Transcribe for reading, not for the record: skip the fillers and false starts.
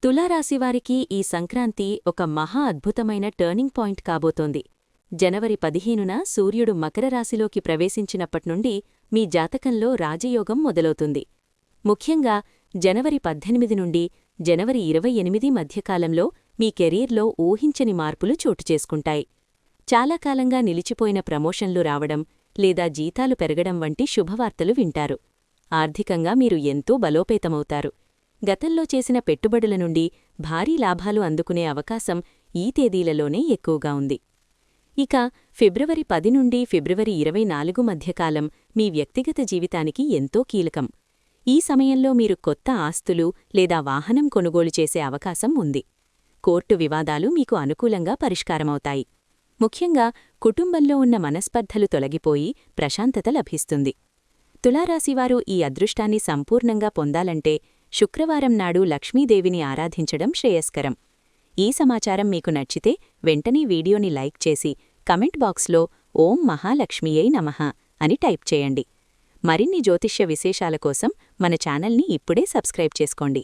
తులారాశివారికి ఈ సంక్రాంతి ఒక మహా అద్భుతమైన టర్నింగ్ పాయింట్ కాబోతోంది. జనవరి 15న సూర్యుడు మకర రాశిలోకి ప్రవేశించినప్పట్నుండి మీ జాతకంలో రాజయోగం మొదలవుతుంది. ముఖ్యంగా జనవరి 18 నుండి జనవరి 28 మధ్యకాలంలో మీ కెరీర్లో ఊహించని మార్పులు చోటుచేసుకుంటాయి. చాలా కాలంగా నిలిచిపోయిన ప్రమోషన్లు రావడం లేదా జీతాలు పెరగడం వంటి శుభవార్తలు వింటారు. ఆర్థికంగా మీరు ఎంతో బలోపేతమవుతారు. గతంలో చేసిన పెట్టుబడుల నుండి భారీ లాభాలు అందుకునే అవకాశం ఈ తేదీలలోనే ఎక్కువగా ఉంది. ఇక ఫిబ్రవరి 10 నుండి ఫిబ్రవరి 24 మధ్యకాలం మీ వ్యక్తిగత జీవితానికి ఎంతో కీలకం. ఈ సమయంలో మీరు కొత్త ఆస్తులు లేదా వాహనం కొనుగోలు చేసే అవకాశం ఉంది. కోర్టు వివాదాలు మీకు అనుకూలంగా పరిష్కారమవుతాయి. ముఖ్యంగా కుటుంబంలో ఉన్న మనస్పర్ధలు తొలగిపోయి ప్రశాంతత లభిస్తుంది. తులారాశివారు ఈ అదృష్టాన్ని సంపూర్ణంగా పొందాలంటే శుక్రవారం నాడు లక్ష్మీదేవిని ఆరాధించడం శ్రేయస్కరం. ఈ సమాచారం మీకు నచ్చితే వెంటనే వీడియోని లైక్ చేసి కమెంట్ బాక్స్లో ఓం మహాలక్ష్మియై నమః అని టైప్ చేయండి. మరిన్ని జ్యోతిష్య విశేషాల కోసం మన ఛానల్ని ఇప్పుడే సబ్స్క్రైబ్ చేసుకోండి.